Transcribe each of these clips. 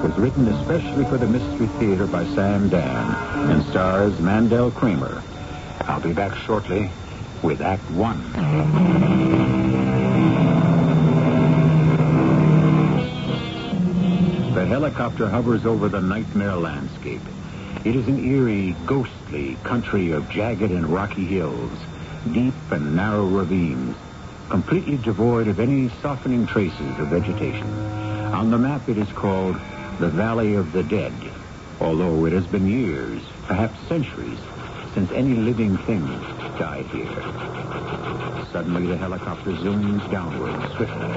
was written especially for the Mystery Theater by Sam Dan and stars Mandel Kramer. I'll be back shortly with Act One. The helicopter hovers over the nightmare landscape. It is an eerie, ghostly country of jagged and rocky hills, deep and narrow ravines, completely devoid of any softening traces of vegetation. On the map, it is called the Valley of the Dead, although it has been years, perhaps centuries, since any living thing died here. Suddenly, the helicopter zooms downward swiftly.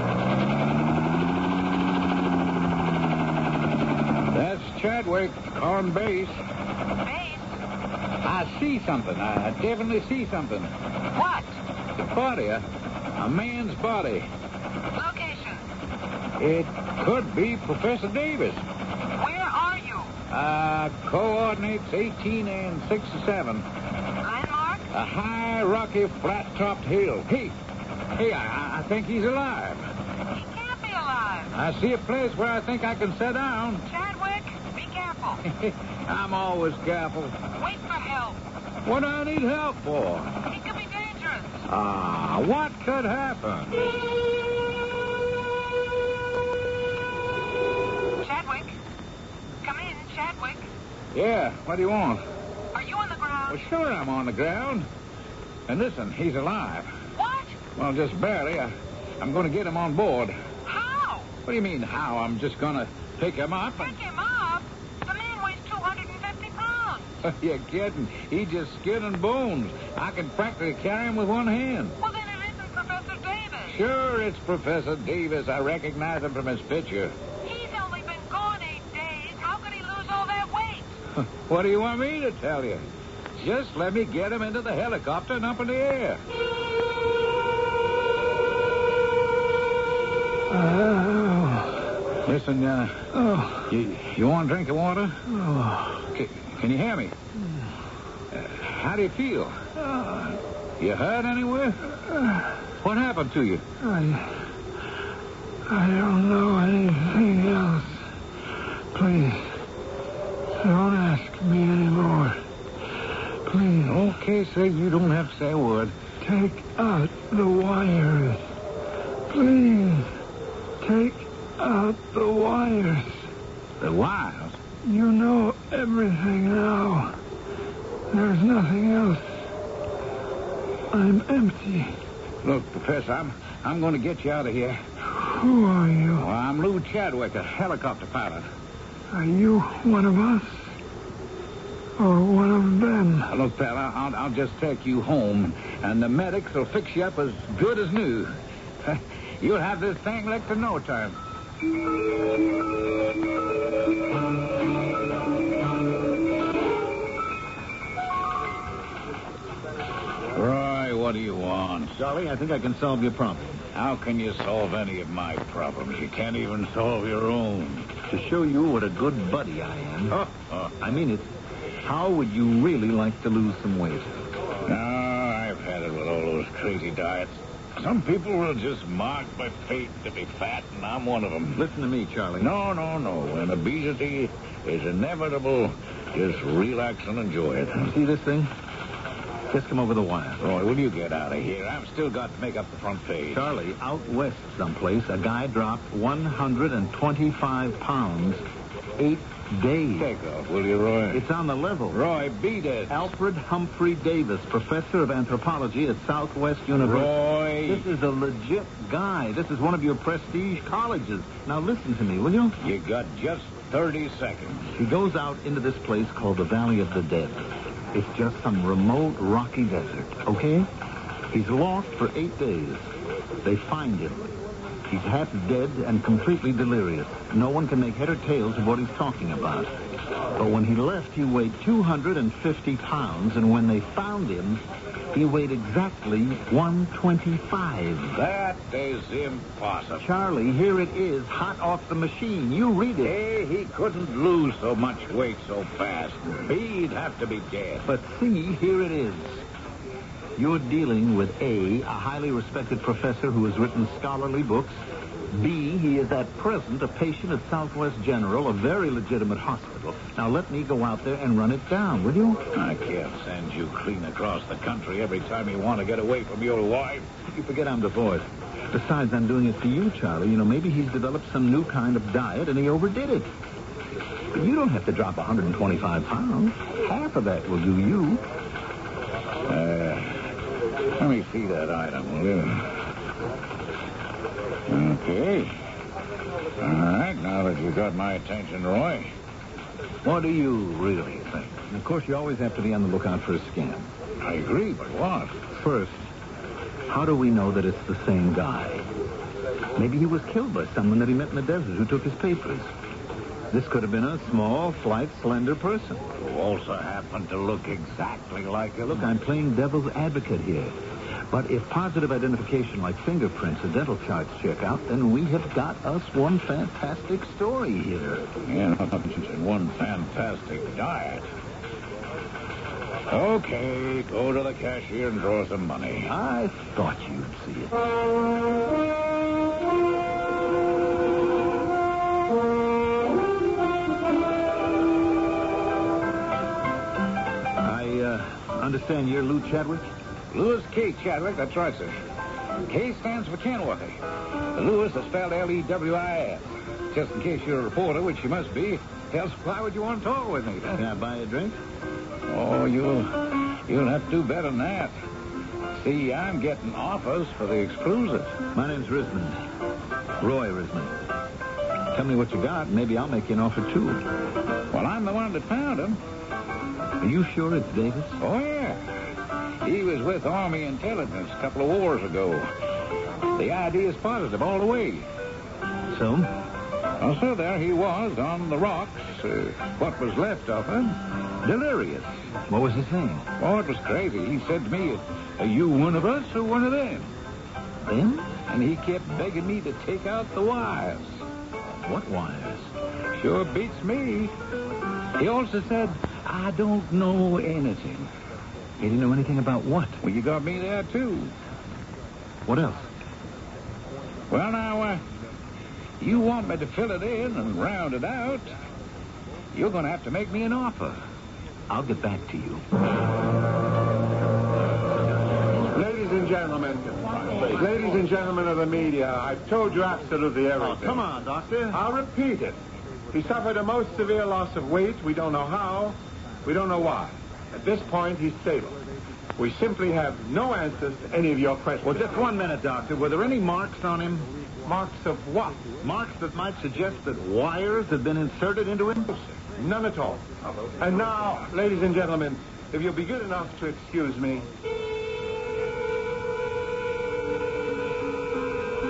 That's Chadwick on base. Base? I see something. I definitely see something. What? The body, a man's body. Location? It could be Professor Davis. Where are you? Coordinates 18 and 67. Landmark? A high, rocky, flat-topped hill. Hey, I think he's alive. He can't be alive. I see a place where I think I can sit down. Chadwick, be careful. I'm always careful. Wait for help. What do I need help for? It could be dangerous. What could happen? Chadwick? Come in, Chadwick. Yeah, what do you want? Are you on the ground? Well, sure I'm on the ground. And listen, he's alive. What? Well, just barely. I'm going to get him on board. How? What do you mean, how? I'm just going to pick him up and... Pick him up? The man weighs 250 pounds. You're kidding. He's just skin and bones. I can practically carry him with one hand. Well, then it isn't Professor Davis. Sure, it's Professor Davis. I recognize him from his picture. He's only been gone 8 days. How could he lose all that weight? What do you want me to tell you? Just let me get him into the helicopter and up in the air. Listen, you want a drink of water? Can you hear me? How do you feel? You hurt anywhere? What happened to you? I don't know anything else. Please, don't ask me anymore. Please. Okay, sir, you don't have to say a word. Take out the wires. Please, take out the wires. The wires? You know everything now. There's nothing else. I'm empty. Look, Professor, I'm going to get you out of here. Who are you? Well, I'm Lou Chadwick, a helicopter pilot. Are you one of us? Or one of them? Look, fella, I'll just take you home, and the medics will fix you up as good as new. You'll have this thing licked in no time. Roy, what do you want? Charlie, I think I can solve your problem. How can you solve any of my problems? You can't even solve your own. To show you what a good buddy I am. I mean it. How would you really like to lose some weight? No, I've had it with all those crazy diets. Some people will just mark by fate to be fat, and I'm one of them. Listen to me, Charlie. No. When obesity is inevitable, just relax and enjoy it. See this thing? Just come over the wire. Roy, will you get out of here? I've still got to make up the front page. Charlie, out west someplace, a guy dropped 125 pounds 8 days. Take off, will you, Roy? It's on the level. Roy, beat it. Alfred Humphrey Davis, professor of anthropology at Southwest University. Roy. This is a legit guy. This is one of your prestige colleges. Now listen to me, will you? You got just 30 seconds. He goes out into this place called the Valley of the Dead. It's just some remote, rocky desert, okay? He's lost for 8 days. They find him. He's half dead and completely delirious. No one can make head or tails of what he's talking about. But when he left, he weighed 250 pounds, and when they found him, he weighed exactly 125. That is impossible. Charlie, here it is, hot off the machine. You read it. Hey, he couldn't lose so much weight so fast. He'd have to be dead. But see, here it is. You're dealing with A, highly respected professor who has written scholarly books, B, he is at present a patient at Southwest General, a very legitimate hospital. Now let me go out there and run it down, will you? I can't send you clean across the country every time you want to get away from your wife. You forget I'm divorced. Besides, I'm doing it for you, Charlie. You know, maybe he's developed some new kind of diet and he overdid it. But you don't have to drop 125 pounds. Half of that will do you. Let me see that item, will you? Okay. All right, now that you've got my attention, Roy, what do you really think? And of course, you always have to be on the lookout for a scam. I agree, but what? First, how do we know that it's the same guy? Maybe he was killed by someone that he met in the desert who took his papers. This could have been a small, slight, slender person. Who also happened to look exactly like him. Look, I'm playing devil's advocate here. But if positive identification like fingerprints or dental charts check out, then we have got us one fantastic story here. Yeah, one fantastic diet. Okay, go to the cashier and draw some money. I thought you'd see it. Understand you're Lou Chadwick? Louis K. Chadwick, that's right, sir. K stands for Kenworthy. Louis is spelled L-E-W-I-S. Just in case you're a reporter, which you must be, else why would you want to talk with me? Can I buy a drink? Oh, you'll have to do better than that. See, I'm getting offers for the exclusive. My name's Rismond. Roy Rismond. Tell me what you got, and maybe I'll make you an offer, too. Well, I'm the one that found him. Are you sure it's Davis? Oh, yeah. He was with Army Intelligence a couple of wars ago. The idea is positive all the way. So? Well, so there he was on the rocks, what was left of him, delirious. What was he saying? Oh, it was crazy. He said to me, are you one of us or one of them? Them? And he kept begging me to take out the wires. What wires? Sure beats me. He also said, I don't know anything. He didn't know anything about what? Well, you got me there, too. What else? Well, now, you want me to fill it in and round it out. You're going to have to make me an offer. I'll get back to you. Ladies and gentlemen of the media, I've told you absolutely everything. Oh, come on, Doctor. I'll repeat it. He suffered a most severe loss of weight. We don't know how. We don't know why. At this point, he's stable. We simply have no answers to any of your questions. Well, just 1 minute, Doctor. Were there any marks on him? Marks of what? Marks that might suggest that wires had been inserted into him? None at all. And now, ladies and gentlemen, if you'll be good enough to excuse me.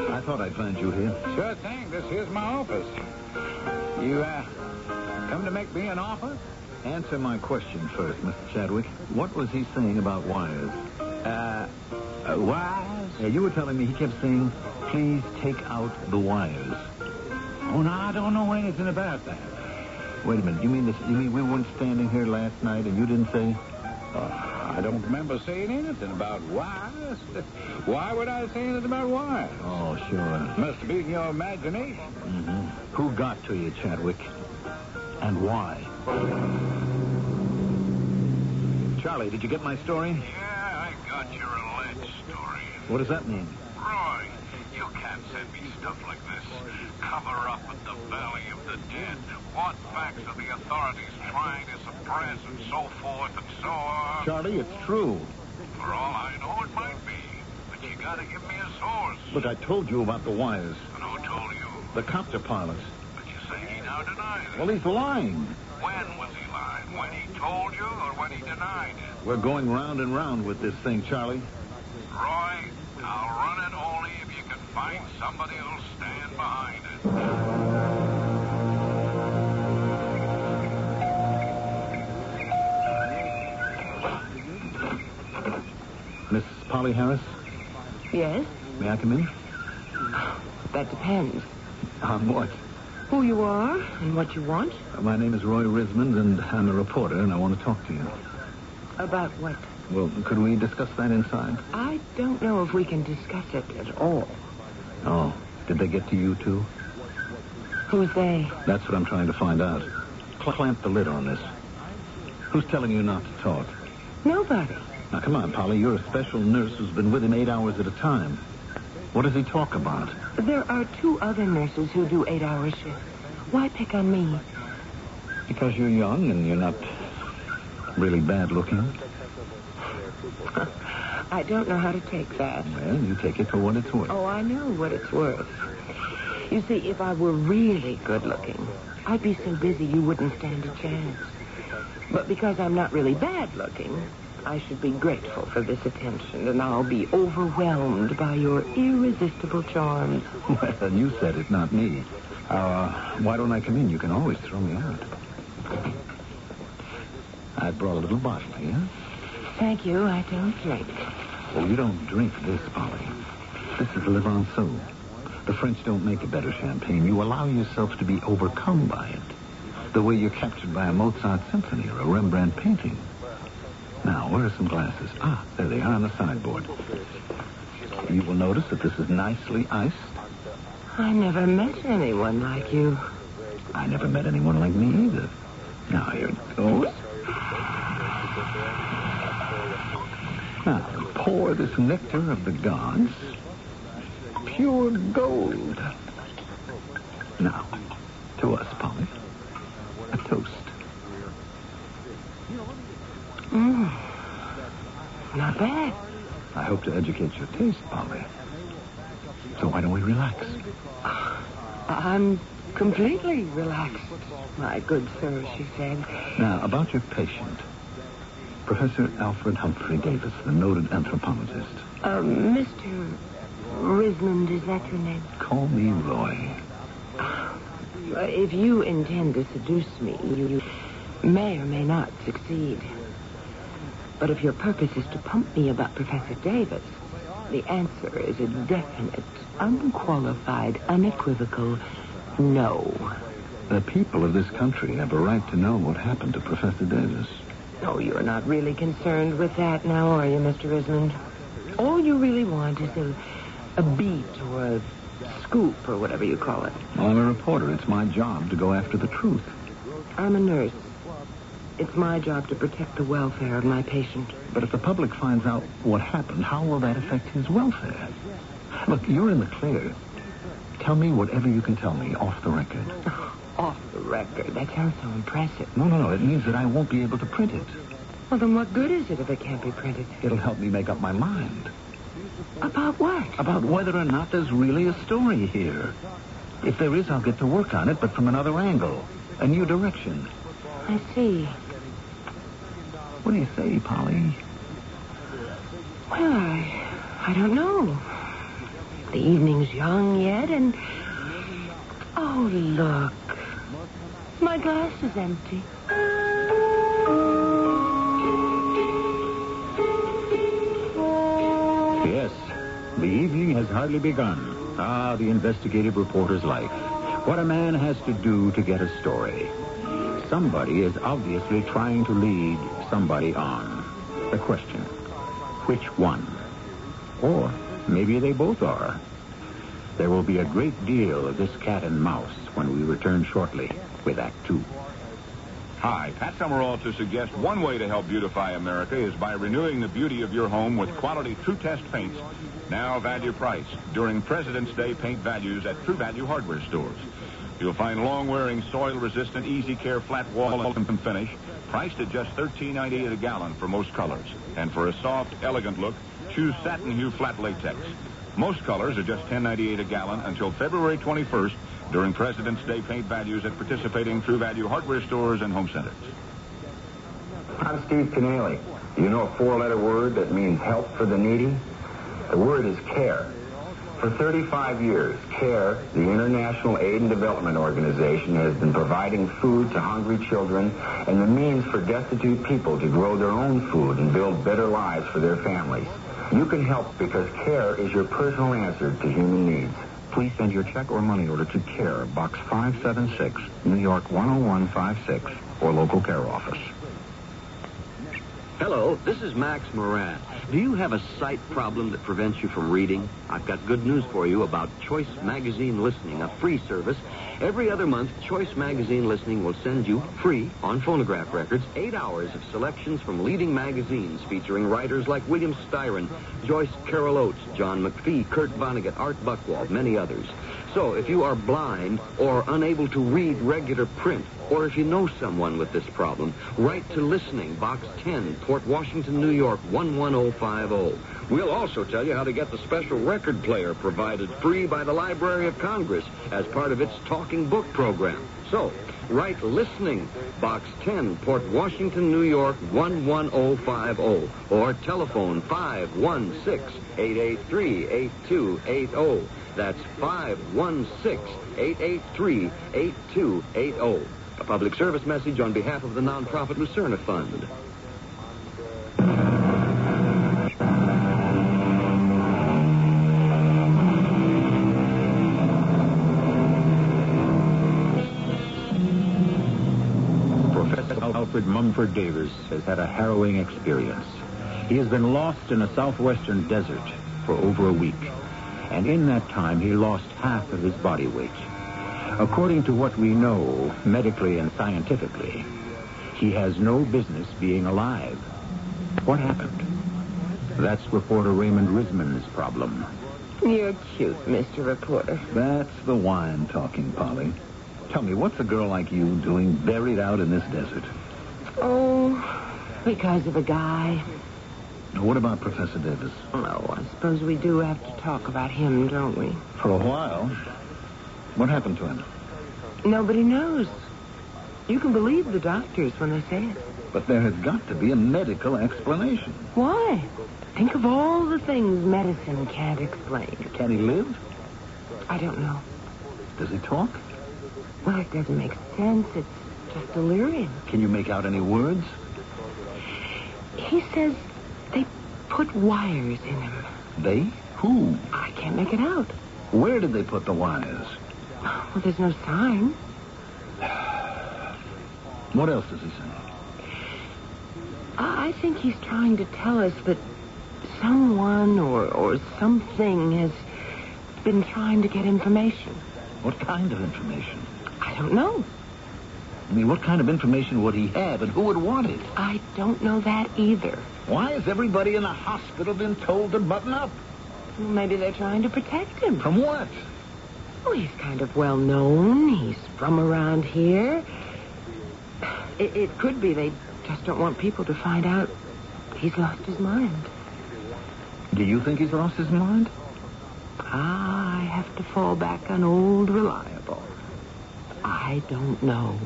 I thought I'd find you here. Sure thing. This here's my office. You, come to make me an offer? Answer my question first, Mr. Chadwick. What was he saying about wires? Wires? Yeah, you were telling me he kept saying, please take out the wires. Oh, no, I don't know anything about that. Wait a minute. You mean we weren't standing here last night and you didn't say? I don't remember saying anything about wires. Why would I say anything about wires? Oh, sure. Must have been your imagination. Mm-hmm. Who got to you, Chadwick? And why? Charlie, did you get my story? Yeah, I got your alleged story. What does that mean? Roy, you can't send me stuff like this. Cover up at the Valley of the Dead. What facts are the authorities trying to suppress and so forth and so on? Charlie, it's true. For all I know, it might be. But you gotta give me a source. Look, I told you about the wires. And who told you? The copter pilot. But you say he now denies it. Well, he's lying. When was he lying? When he told you or when he denied it? We're going round and round with this thing, Charlie. Roy, I'll run it only if you can find somebody who'll stand behind it. Miss Polly Harris? Yes? May I come in? That depends. On what? Who you are and what you want. My name is Roy Rismond, and I'm a reporter, and I want to talk to you. About what? Well, could we discuss that inside? I don't know if we can discuss it at all. Oh. Did they get to you, too? Who's they? That's what I'm trying to find out. Clamp the lid on this. Who's telling you not to talk? Nobody. Now, come on, Polly. You're a special nurse who's been with him 8 hours at a time. What does he talk about? There are 2 other nurses who do 8-hour shifts. Why pick on me? Because you're young and you're not really bad looking. I don't know how to take that. Well, you take it for what it's worth. Oh, I know what it's worth. You see, if I were really good looking, I'd be so busy you wouldn't stand a chance. But because I'm not really bad looking, I should be grateful for this attention, and I'll be overwhelmed by your irresistible charms. Well, you said it, not me. Why don't I come in? You can always throw me out. I brought a little bottle here. Thank you. I don't drink. Oh, you don't drink this, Polly. This is Levanceau. The French don't make a better champagne. You allow yourself to be overcome by it. The way you're captured by a Mozart symphony or a Rembrandt painting. Now, where are some glasses? Ah, there they are on the sideboard. You will notice that this is nicely iced. I never met anyone like you. I never met anyone like me either. Now, here it goes. Now, pour this nectar of the gods. Pure gold. Now, to us, Polly. A toast. Not bad. I hope to educate your taste, Polly. So why don't we relax? I'm completely relaxed, my good sir, she said. Now, about your patient. Professor Alfred Humphrey Davis, the noted anthropologist. Mr. Rismond, is that your name? Call me Roy. If you intend to seduce me, you may or may not succeed. But if your purpose is to pump me about Professor Davis, the answer is a definite, unqualified, unequivocal no. The people of this country have a right to know what happened to Professor Davis. Oh, you're not really concerned with that now, are you, Mr. Rismond? All you really want is a beat or a scoop or whatever you call it. Well, I'm a reporter. It's my job to go after the truth. I'm a nurse. It's my job to protect the welfare of my patient. But if the public finds out what happened, how will that affect his welfare? Look, you're in the clear. Tell me whatever you can tell me off the record. Off the record? That sounds so impressive. No. It means that I won't be able to print it. Well, then what good is it if it can't be printed? It'll help me make up my mind. About what? About whether or not there's really a story here. If there is, I'll get to work on it, but from another angle. A new direction. I see. What do you say, Polly? Well, I don't know. The evening's young yet, and... Oh, look. My glass is empty. Yes, the evening has hardly begun. Ah, the investigative reporter's life. What a man has to do to get a story. Somebody is obviously trying to lead somebody on. The question, which one? Or maybe they both are. There will be a great deal of this cat and mouse when we return shortly with Act 2. Hi, Pat Summerall to suggest one way to help beautify America is by renewing the beauty of your home with quality True Test paints, now value priced, during President's Day paint values at True Value hardware stores. You'll find long-wearing, soil-resistant, easy care flat wall and finish, priced at just $13.98 a gallon for most colors. And for a soft, elegant look, choose satin hue flat latex. Most colors are just $10.98 a gallon until February 21st during President's Day paint values at participating True Value hardware stores and home centers. I'm Steve Keneally. Do you know a four-letter word that means help for the needy? The word is CARE. For 35 years, CARE, the International Aid and Development Organization, has been providing food to hungry children and the means for destitute people to grow their own food and build better lives for their families. You can help because CARE is your personal answer to human needs. Please send your check or money order to CARE, Box 576, New York 10156, or local CARE office. Hello, this is Max Moran. Do you have a sight problem that prevents you from reading? I've got good news for you about Choice Magazine Listening, a free service. Every other month, Choice Magazine Listening will send you, free, on phonograph records, 8 hours of selections from leading magazines featuring writers like William Styron, Joyce Carol Oates, John McPhee, Kurt Vonnegut, Art Buchwald, many others. So if you are blind or unable to read regular print, or if you know someone with this problem, write to Listening, Box 10, Port Washington, New York, 11050. We'll also tell you how to get the special record player provided free by the Library of Congress as part of its Talking Book program. So, write Listening, Box 10, Port Washington, New York, 11050, or telephone 516-883-8280. That's 516-883-8280. A public service message on behalf of the nonprofit Lucerna Fund. Professor Alfred Mumford Davis has had a harrowing experience. He has been lost in a southwestern desert for over a week. And in that time, he lost half of his body weight. According to what we know, medically and scientifically, he has no business being alive. What happened? That's reporter Raymond Risman's problem. You're cute, Mr. Reporter. That's the wine talking, Polly. Tell me, what's a girl like you doing buried out in this desert? Oh, because of a guy. What about Professor Davis? Oh, I suppose we do have to talk about him, don't we? For a while. What happened to him? Nobody knows. You can believe the doctors when they say it. But there has got to be a medical explanation. Why? Think of all the things medicine can't explain. Can he live? I don't know. Does he talk? Well, it doesn't make sense. It's just delirium. Can you make out any words? He says they put wires in him. They? Who? I can't make it out. Where did they put the wires? Well, there's no sign. What else does he say? I think he's trying to tell us that someone or something has been trying to get information. What kind of information? I don't know. I mean, what kind of information would he have, and who would want it? I don't know that either. Why has everybody in the hospital been told to button up? Well, maybe they're trying to protect him. From what? Oh, he's kind of well known. He's from around here. It could be they just don't want people to find out he's lost his mind. Do you think he's lost his mind? I have to fall back on old reliable. I don't know.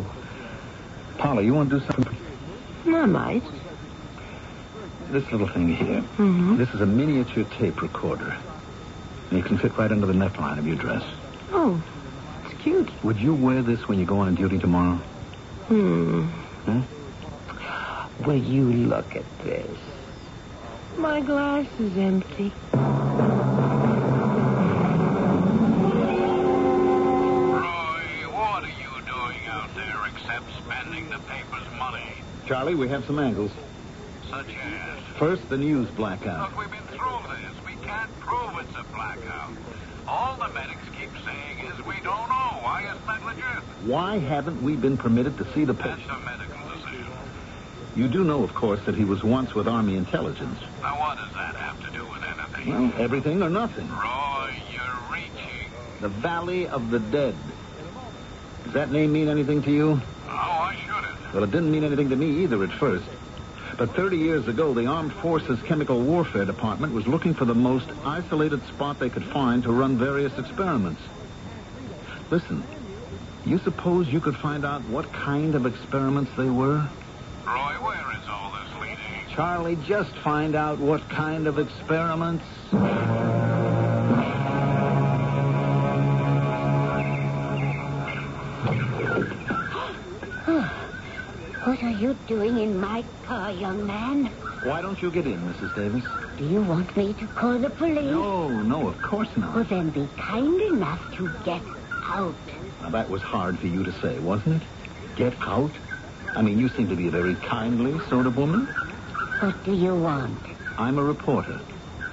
Polly, you want to do something? I might. This little thing here. Mm-hmm. This is a miniature tape recorder. You can fit right under the neckline of your dress. Oh, it's cute. Would you wear this when you go on duty tomorrow? Hmm? Will you look at this? My glass is empty. What are you doing out there except spending the paper's money? Charlie, we have some angles. Such as? First, the news blackout. Look, we've been through this. We can't prove it's a blackout. All the medics keep saying is we don't know. Why isn't that legit? Why haven't we been permitted to see the patient? That's a medical decision. You do know, of course, that he was once with Army intelligence. Now, what does that have to do with anything? Well, everything or nothing. Roy, you're reaching. The Valley of the Dead. Does that name mean anything to you? Oh, why should it? Well, it didn't mean anything to me either at first. But 30 years ago, the Armed Forces Chemical Warfare Department was looking for the most isolated spot they could find to run various experiments. Listen, you suppose you could find out what kind of experiments they were? Roy, where is all this leading? Charlie, just find out what kind of experiments. What are you doing in my car, young man? Why don't you get in, Mrs. Davis? Do you want me to call the police? No, of course not. Well, then be kind enough to get out. Now, that was hard for you to say, wasn't it? Get out? I mean, you seem to be a very kindly sort of woman. What do you want? I'm a reporter.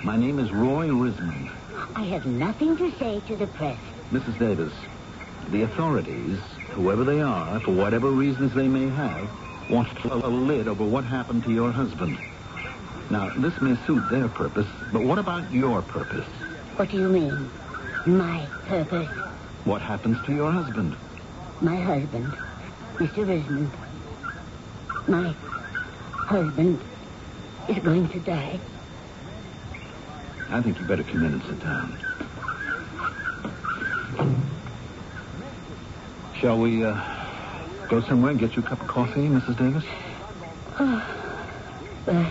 My name is Roy Risman. I have nothing to say to the press. Mrs. Davis, the authorities, whoever they are, for whatever reasons they may have, want to pull a lid over what happened to your husband. Now, this may suit their purpose, but what about your purpose? What do you mean? My purpose? What happens to your husband? My husband, Mr. Risman. My husband is going to die. I think you better come in and sit down. Shall we go somewhere and get you a cup of coffee, Mrs. Davis? Well,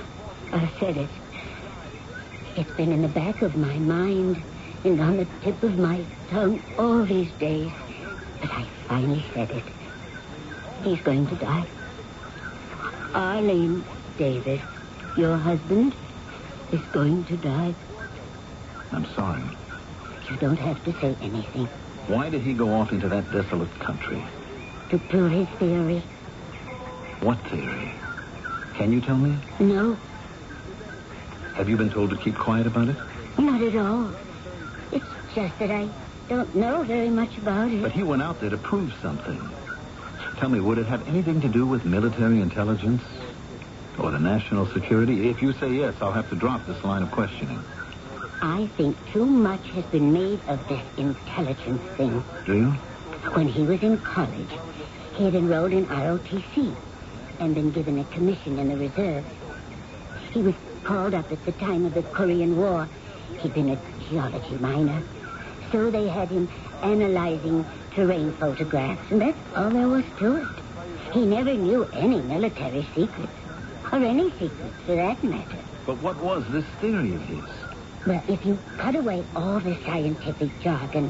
I said it. It's been in the back of my mind and on the tip of my tongue all these days. But I finally said it. He's going to die. Arlene Davis, your husband, is going to die. I'm sorry. You don't have to say anything. Why did he go off into that desolate country? To prove his theory. What theory? Can you tell me? No. Have you been told to keep quiet about it? Not at all. It's just that I don't know very much about it. But he went out there to prove something. Tell me, would it have anything to do with military intelligence or the national security? If you say yes, I'll have to drop this line of questioning. I think too much has been made of this intelligence thing. Do you? When he was in college, he had enrolled in ROTC and been given a commission in the reserve. He was called up at the time of the Korean War. He'd been a geology minor. So they had him analyzing terrain photographs, and that's all there was to it. He never knew any military secrets, or any secrets for that matter. But what was this theory of his? Well, if you cut away all the scientific jargon,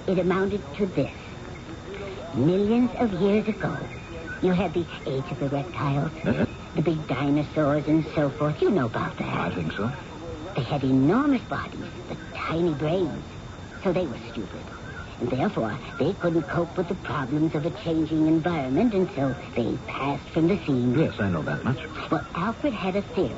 it amounted to this. Millions of years ago, you had the age of the reptiles, the big dinosaurs and so forth. You know about that. I think so. They had enormous bodies, but tiny brains, so they were stupid. And therefore, they couldn't cope with the problems of a changing environment, and so they passed from the scene. Yes, I know that much. Well, Alfred had a theory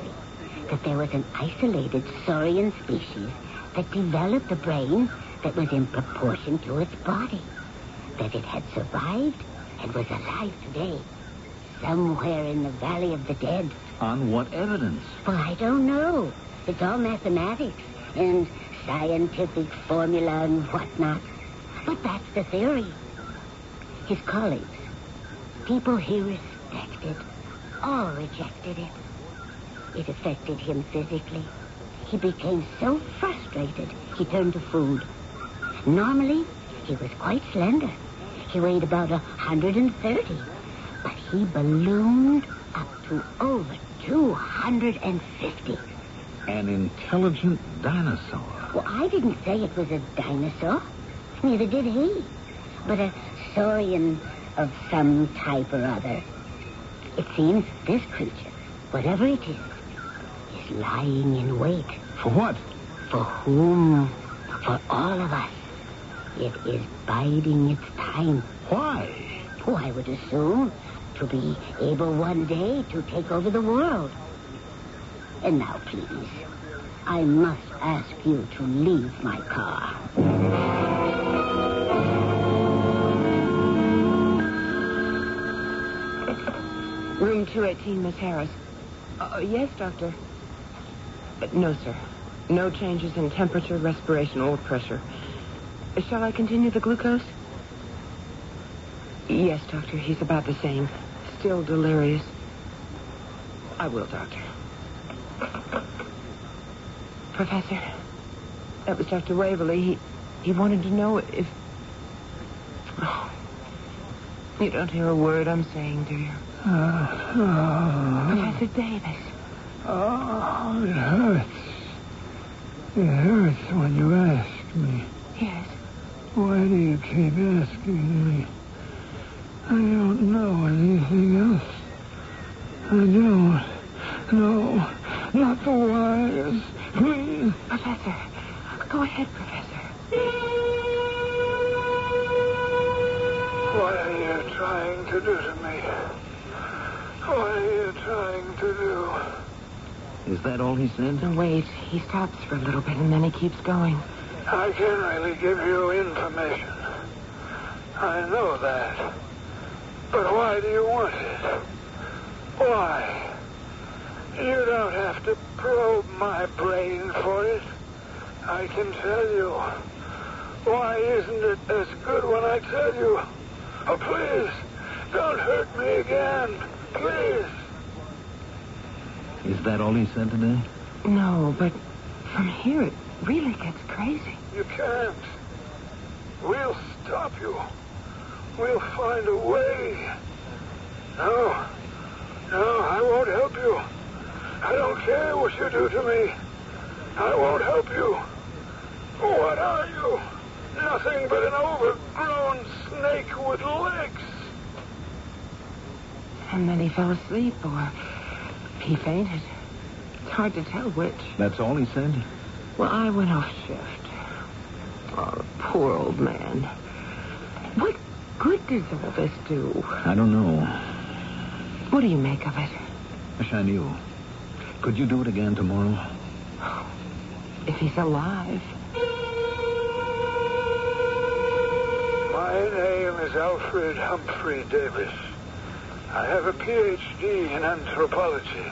that there was an isolated saurian species that developed a brain that was in proportion to its body, that it had survived and was alive today, somewhere in the Valley of the Dead. On what evidence? Well, I don't know. It's all mathematics and scientific formula and whatnot. But that's the theory. His colleagues, people he respected, all rejected it. It affected him physically. He became so frustrated, he turned to food. Normally, he was quite slender. He weighed about 130. But he ballooned up to over 250. An intelligent dinosaur. Well, I didn't say it was a dinosaur. Neither did he. But a saurian of some type or other. It seems this creature, whatever it is lying in wait. For what? For whom? For all of us. It is biding its time. Why? Oh, I would assume to be able one day to take over the world. And now, please, I must ask you to leave my car. Room 218, Miss Harris. Yes, Doctor. No, sir. No changes in temperature, respiration, or pressure. Shall I continue the glucose? Yes, Doctor. He's about the same. Still delirious. I will, Doctor. Professor, that was Dr. Waverly. He wanted to know if... Oh, you don't hear a word I'm saying, do you? Professor Davis. Oh, it hurts. It hurts when you ask me. Yes. Why do you keep asking me? I don't know anything else. I don't. No, not the wires. Please. Professor, go ahead, Professor. What are you trying to do to me? What are you trying to do? Is that all he said? Wait, he stops for a little bit and then he keeps going. I can really give you information. I know that. But why do you want it? Why? You don't have to probe my brain for it. I can tell you. Why isn't it as good when I tell you? Oh, please, don't hurt me again. Please. Is that all he said today? No, but from here it really gets crazy. You can't. We'll stop you. We'll find a way. No, I won't help you. I don't care what you do to me. I won't help you. What are you? Nothing but an overgrown snake with legs. And then he fell asleep, or he fainted. It's hard to tell which. That's all he said? Well, I went off shift. Oh, poor old man. What good does all this do? I don't know. What do you make of it? Wish I knew. Could you do it again tomorrow? If he's alive. My name is Alfred Humphrey Davis. I have a Ph.D. in anthropology.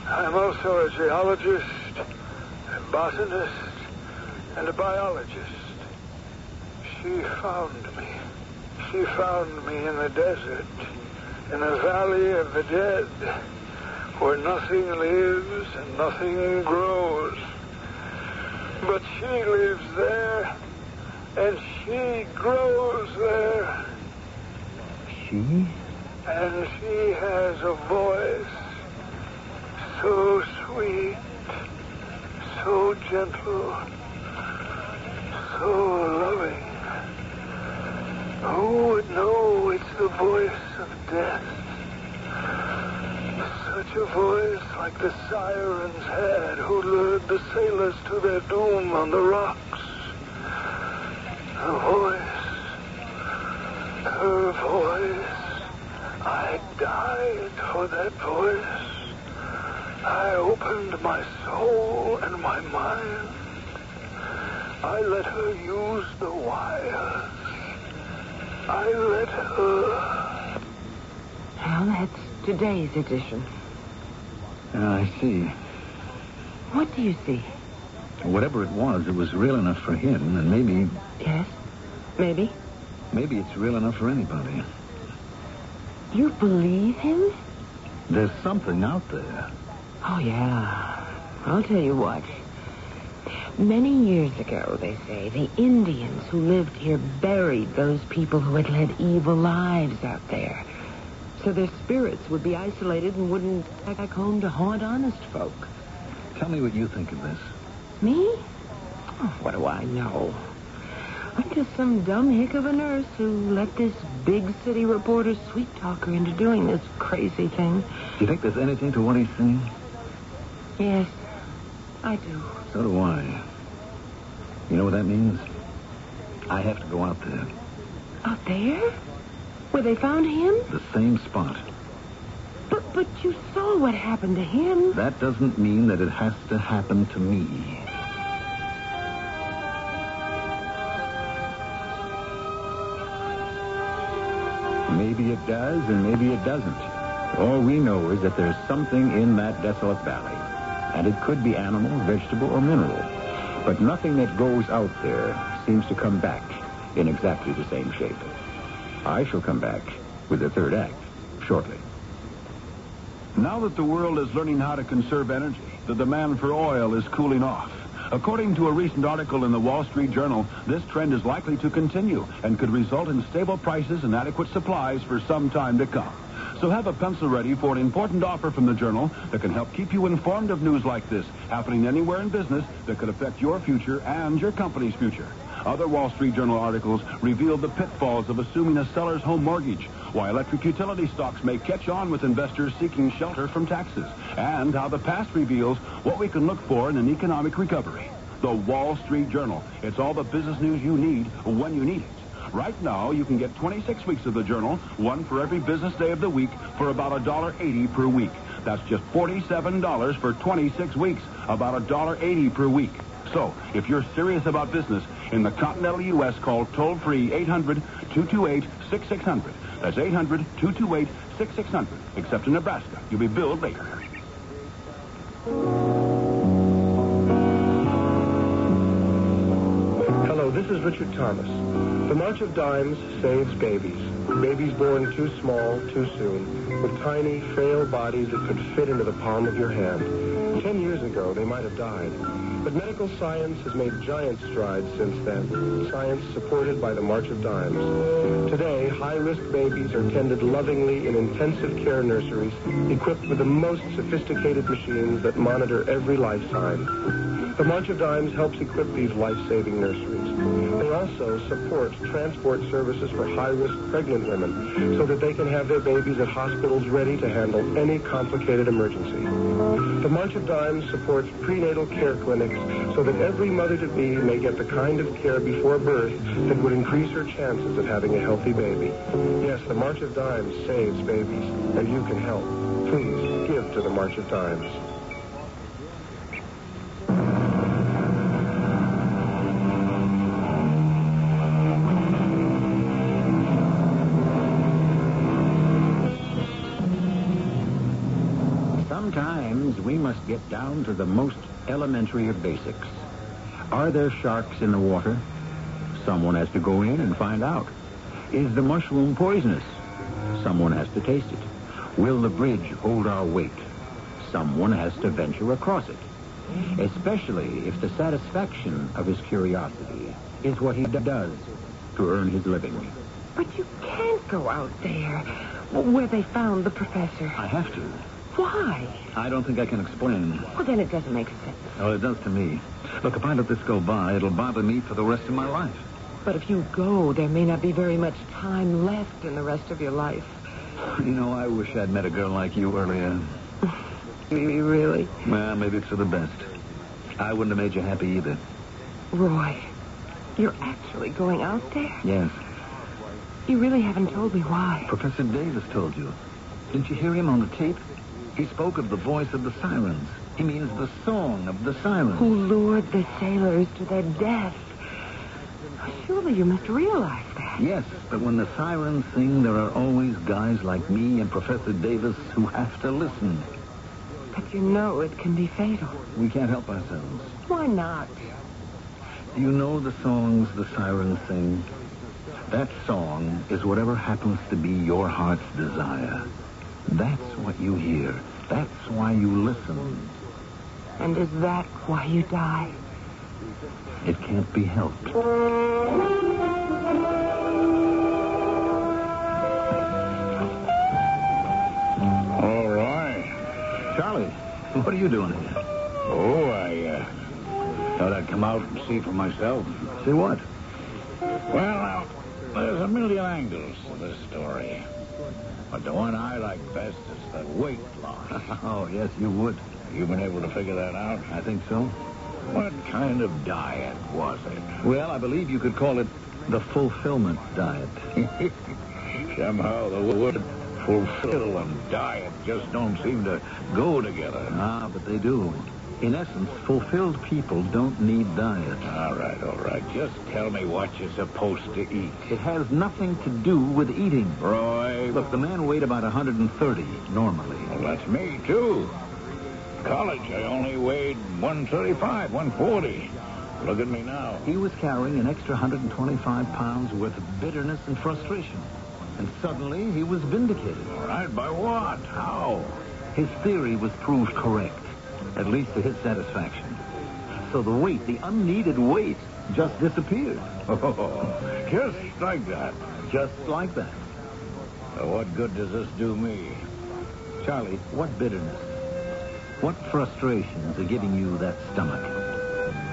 I'm also a geologist, a botanist, and a biologist. She found me. She found me in the desert, in a valley of the dead, where nothing lives and nothing grows. But she lives there, and she grows there. She? And she has a voice so sweet, so gentle, so loving. Who would know it's the voice of death? Such a voice like the sirens had who lured the sailors to their doom on the rocks. Her voice. I died for that voice. I opened my soul and my mind. I let her use the wires. I let her. Well, that's today's edition. I see. What do you see? Whatever it was real enough for him, and maybe... Yes, maybe. Maybe it's real enough for anybody. You believe him? There's something out there. Oh, yeah. I'll tell you what. Many years ago, they say, the Indians who lived here buried those people who had led evil lives out there. So their spirits would be isolated and wouldn't come back home to haunt honest folk. Tell me what you think of this. Me? Oh, what do I know? I'm just some dumb hick of a nurse who let this big city reporter sweet-talk her into doing this crazy thing. Do you think there's anything to what he's saying? Yes, I do. So do I. You know what that means? I have to go out there. Out there? Where they found him? The same spot. But you saw what happened to him. That doesn't mean that it has to happen to me. Maybe it does, and maybe it doesn't. All we know is that there's something in that desolate valley. And it could be animal, vegetable, or mineral. But nothing that goes out there seems to come back in exactly the same shape. I shall come back with the third act shortly. Now that the world is learning how to conserve energy, the demand for oil is cooling off. According to a recent article in the Wall Street Journal, this trend is likely to continue and could result in stable prices and adequate supplies for some time to come. So have a pencil ready for an important offer from the Journal that can help keep you informed of news like this happening anywhere in business that could affect your future and your company's future. Other Wall Street Journal articles revealed the pitfalls of assuming a seller's home mortgage, why electric utility stocks may catch on with investors seeking shelter from taxes, and how the past reveals what we can look for in an economic recovery. The Wall Street Journal. It's all the business news you need when you need it. Right now, you can get 26 weeks of the Journal, one for every business day of the week, for about $1.80 per week. That's just $47 for 26 weeks, about $1.80 per week. So, if you're serious about business in the continental U.S., call toll-free 800-228-6600. That's 800-228-6600. Except in Nebraska. You'll be billed later. Hello, this is Richard Thomas. The March of Dimes saves babies. Babies born too small, too soon, with tiny, frail bodies that could fit into the palm of your hand. 10 years ago, they might have died. But medical science has made giant strides since then. Science supported by the March of Dimes. Today, high-risk babies are tended lovingly in intensive care nurseries equipped with the most sophisticated machines that monitor every life sign. The March of Dimes helps equip these life-saving nurseries. They also support transport services for high-risk pregnant women so that they can have their babies at hospitals ready to handle any complicated emergency. The March of Dimes supports prenatal care clinics so that every mother-to-be may get the kind of care before birth that would increase her chances of having a healthy baby. Yes, the March of Dimes saves babies, and you can help. Please give to the March of Dimes. Sometimes we must get down to the most elementary of basics. Are there sharks in the water? Someone has to go in and find out. Is the mushroom poisonous? Someone has to taste it. Will the bridge hold our weight? Someone has to venture across it. Especially if the satisfaction of his curiosity is what he does to earn his living. But you can't go out there where they found the professor. I have to. Why? I don't think I can explain. Well, then it doesn't make sense. Oh, it does to me. Look, if I let this go by, it'll bother me for the rest of my life. But if you go, there may not be very much time left in the rest of your life. You know, I wish I'd met a girl like you earlier. Really? Well, maybe it's for the best. I wouldn't have made you happy either. Roy, you're actually going out there? Yes. You really haven't told me why. Professor Davis told you. Didn't you hear him on the tape? He spoke of the voice of the sirens. He means the song of the sirens. Who lured the sailors to their death. Surely you must realize that. Yes, but when the sirens sing, there are always guys like me and Professor Davis who have to listen. But you know it can be fatal. We can't help ourselves. Why not? Do you know the songs the sirens sing? That song is whatever happens to be your heart's desire. That's what you hear. That's why you listen. And is that why you die? It can't be helped. All right. Charlie, what are you doing here? Oh, I thought I'd come out and see for myself. See what? Well, now, there's a million angles to this story. But the one I like best is the weight loss. Oh, yes, you would. You been able to figure that out? I think so. What kind of diet was it? Well, I believe you could call it the fulfillment diet. Somehow the word fulfill and diet just don't seem to go together. Ah, but they do. In essence, fulfilled people don't need diet. All right. Just tell me what you're supposed to eat. It has nothing to do with eating. Roy. Look, the man weighed about 130 normally. Well, that's me, too. College, I only weighed 135, 140. Look at me now. He was carrying an extra 125 pounds worth of bitterness and frustration. And suddenly, he was vindicated. All right, by what? How? His theory was proved correct, at least to his satisfaction. So the weight, the unneeded weight, just disappeared. Oh, just like that. Just like that. So what good does this do me? Charlie, what bitterness? What frustrations are giving you that stomach?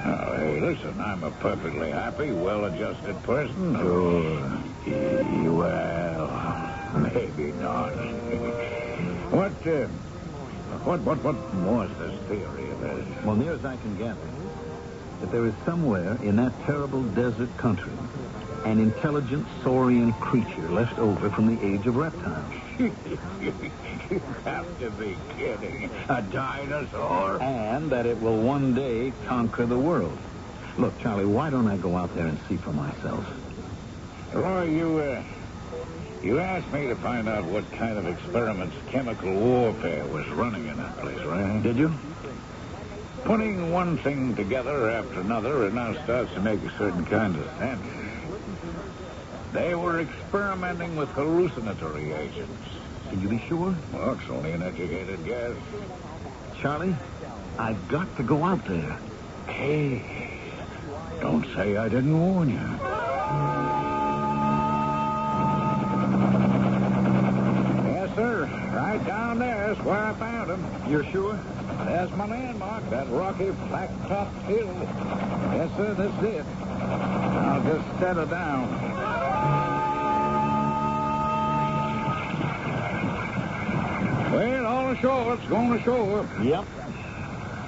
Oh, hey, listen, I'm a perfectly happy, well-adjusted person. Sure. Well, maybe not. What was this theory of his? Well, near as I can gather, that there is somewhere in that terrible desert country An intelligent saurian creature left over from the age of reptiles. You have to be kidding. A dinosaur? And that it will one day conquer the world. Look, Charlie, why don't I go out there and see for myself? Roy, you asked me to find out what kind of experiments chemical warfare was running in that place, right? Did you? Putting one thing together after another, it now starts to make a certain kind of sense. They were experimenting with hallucinatory agents. Can you be sure? Well, it's only an educated guess. Charlie, I've got to go out there. Hey, don't say I didn't warn you. Yes, sir. Right down there's where I found him. You're sure? There's my landmark, that rocky flat-topped hill. Yes, sir, this is it. I'll just settle down. Well, all ashore. It's going ashore. Yep.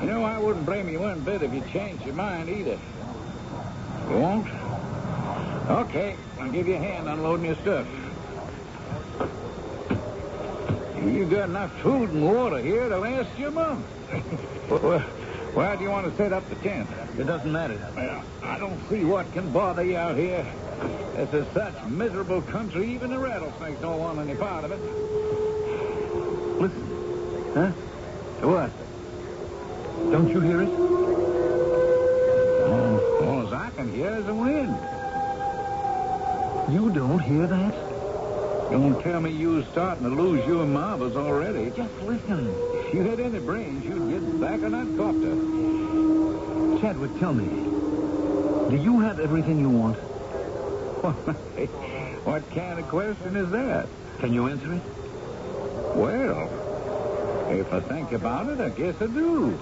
You know, I wouldn't blame you one bit if you changed your mind either. You won't? Okay, I'll give you a hand unloading your stuff. You got enough food and water here to last you a month. Why do you want to set up the tent? It doesn't matter. Well, I don't see what can bother you out here. This is such miserable country, even the rattlesnakes don't want any part of it. Listen. Huh? What? Don't you hear it? All as I can hear is the wind. You don't hear that? Don't tell me you was starting to lose your marbles already. Just listen. If you had any brains, you'd get back on that copter. Chadwick, tell me. Do you have everything you want? What kind of question is that? Can you answer it? Well, if I think about it, I guess I do.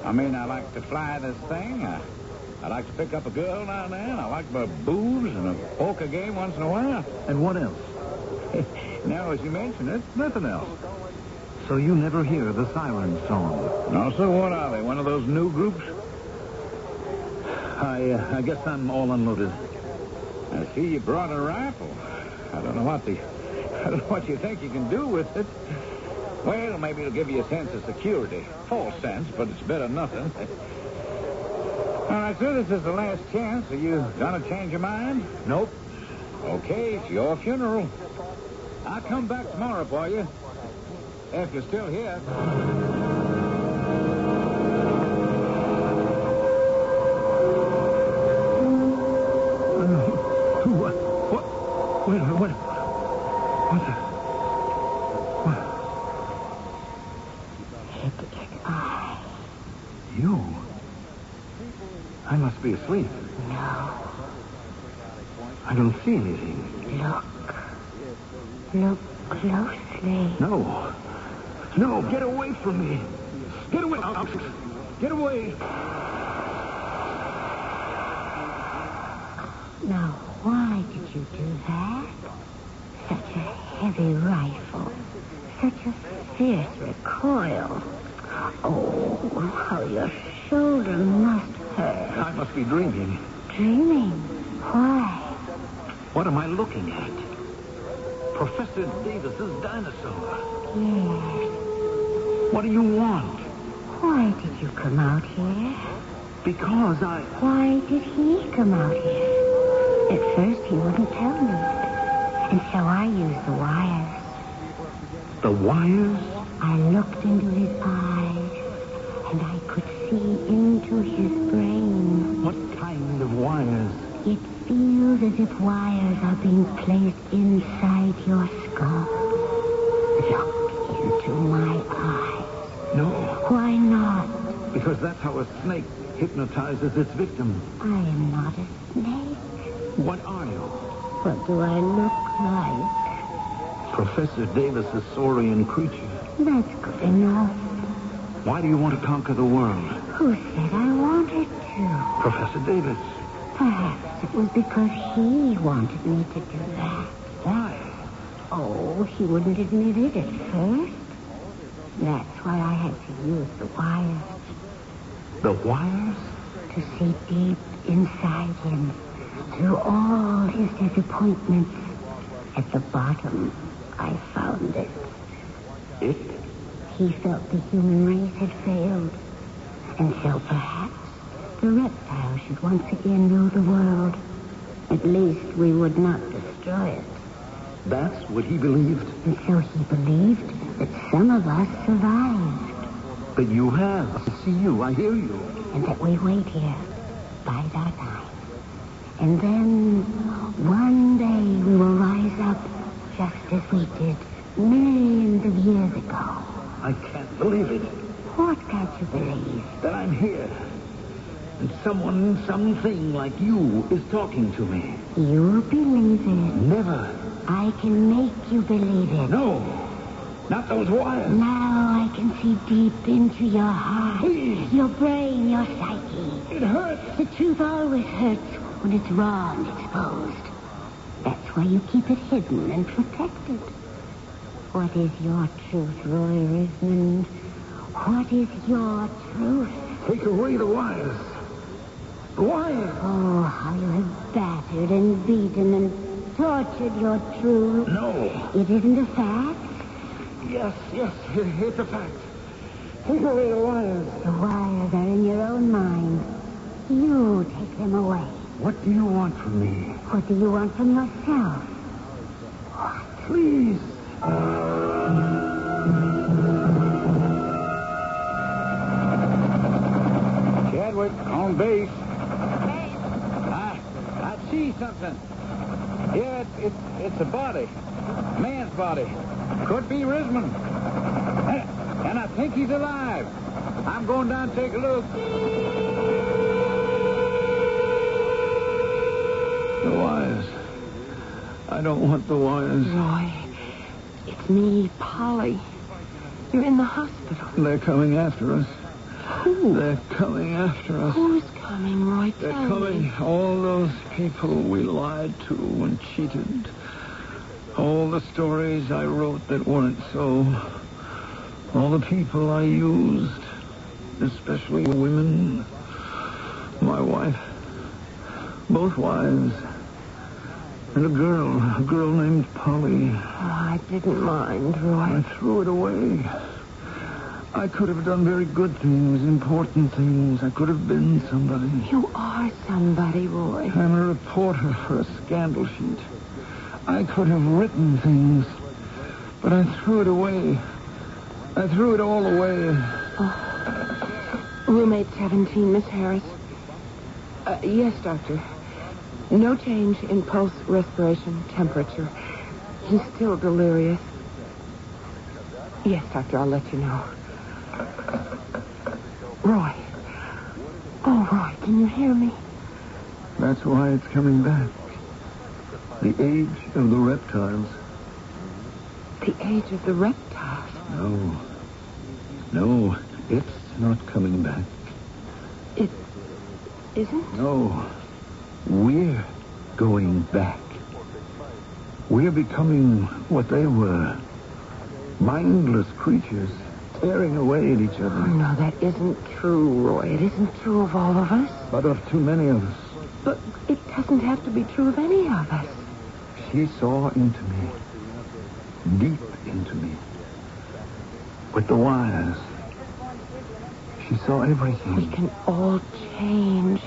I mean, I like to fly this thing. I like to pick up a girl now and then. I like my boobs and a poker game once in a while. And what else? Now, as you mention it, nothing else. So you never hear the siren song? No, sir. What are they? One of those new groups? I guess I'm all unloaded. I see you brought a rifle. I don't know what you think you can do with it. Well, maybe it'll give you a sense of security. False sense, but it's better than nothing. All right, sir, this is the last chance. Are you gonna change your mind? Nope. Okay, it's your funeral. I'll come back tomorrow for you. If you're still here. What the? You? I must be asleep. No. I don't see anything. Look closely. No. No, get away from me. Get away. Get away. Now, why did you do that? Such a heavy rifle. Such a fierce recoil. Oh, how your shoulder must hurt. I must be dreaming. Dreaming? Why? What am I looking at? Professor Davis's dinosaur. Yes. What do you want? Why did you come out here? Because I... Why did he come out here? At first, he wouldn't tell me. And so I used the wires. The wires? I looked into his eyes, and I could see into his brain. What kind of wires? It feels as if wires are being placed inside your skull. Look into my eyes. No. Why not? Because that's how a snake hypnotizes its victim. I am not a snake. What are you? What do I look like? Professor Davis's saurian creature. That's good enough. Why do you want to conquer the world? Who said I wanted to? Professor Davis. Perhaps it was because he wanted me to do that. Why? Oh, he wouldn't admit it at first. That's why I had to use the wires. The wires? To see deep inside him, Through all his disappointments, at the bottom, I found it. It? He felt the human race had failed. And so perhaps the reptile should once again rule the world. At least we would not destroy it. That's what he believed? And so he believed that some of us survived. But you have. I see you. I hear you. And that we wait here, bide our time. And then, one day, we will rise up just as we did millions of years ago. I can't believe it. What can't you believe? That I'm here. And someone, something like you is talking to me. You'll believe it. Never. I can make you believe it. No. Not those wires. Now I can see deep into your heart. Please. Your brain, your psyche. It hurts. The truth always hurts when it's raw and exposed. That's why you keep it hidden and protected. What is your truth, Roy Rismond? What is your truth? Take away the wires. The wires. Oh, how you have battered and beaten and tortured your truth. No. It isn't a fact? Yes, it's a fact. Take away the wires. The wires are in your own mind. You take them away. What do you want from me? What do you want from yourself? Please. Chadwick, on base. Hey, I see something. Yeah, it's a body. Man's body. Could be Rismond. And I think he's alive. I'm going down to take a look. The wires. I don't want the wires. Roy, it's me, Polly. You're in the hospital. They're coming after us. Who? They're coming after us. Who's coming, Roy? They're Tell coming. me. All those people we lied to and cheated. All the stories I wrote that weren't so. All the people I used. Especially women. My wife. Both wives. And a girl named Polly. Oh, I didn't mind, Roy. I threw it away. I could have done very good things, important things. I could have been somebody. You are somebody, Roy. I'm a reporter for a scandal sheet. I could have written things, but I threw it away. I threw it all away. Oh. Roommate 17, Miss Harris. Yes, doctor. No change in pulse, respiration, temperature. He's still delirious. Yes, doctor, I'll let you know. Roy. Oh, Roy, can you hear me? That's why it's coming back. The age of the reptiles. The age of the reptiles? No, it's not coming back. It isn't? No, we're going back. We're becoming what they were. Mindless creatures, tearing away at each other. Oh, no, that isn't true, Roy. It isn't true of all of us. But of too many of us. But it doesn't have to be true of any of us. She saw into me. Deep into me. With the wires. She saw everything. We can all change.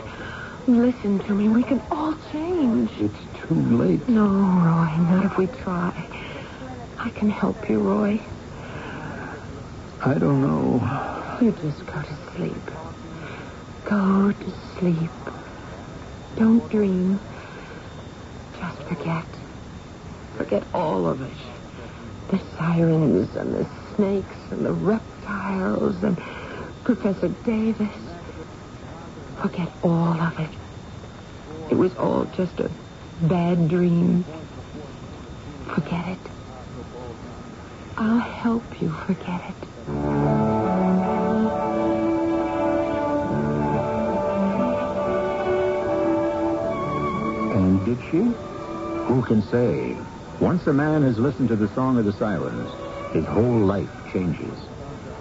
Listen to me. We can all change. It's too late. No, Roy, not if we try. I can help you, Roy. I don't know. You just go to sleep. Go to sleep. Don't dream. Just forget. Forget all of it. The sirens and the snakes and the reptiles and Professor Davis. Forget all of it. It was all just a bad dream. Forget it. I'll help you forget it. And did she? Who can say? Once a man has listened to the song of the sirens, his whole life changes.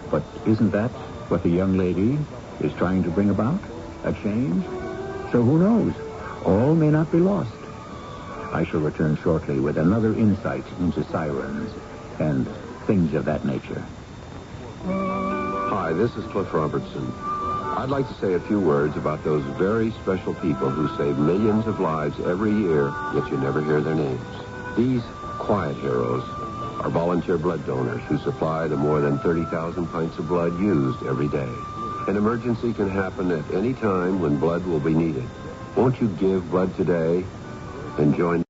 But isn't that what the young lady is trying to bring about? A change? So who knows? All may not be lost. I shall return shortly with another insight into sirens and things of that nature. Hi, this is Cliff Robertson. I'd like to say a few words about those very special people who save millions of lives every year, yet you never hear their names. These quiet heroes are volunteer blood donors who supply the more than 30,000 pints of blood used every day. An emergency can happen at any time when blood will be needed. Won't you give blood today and join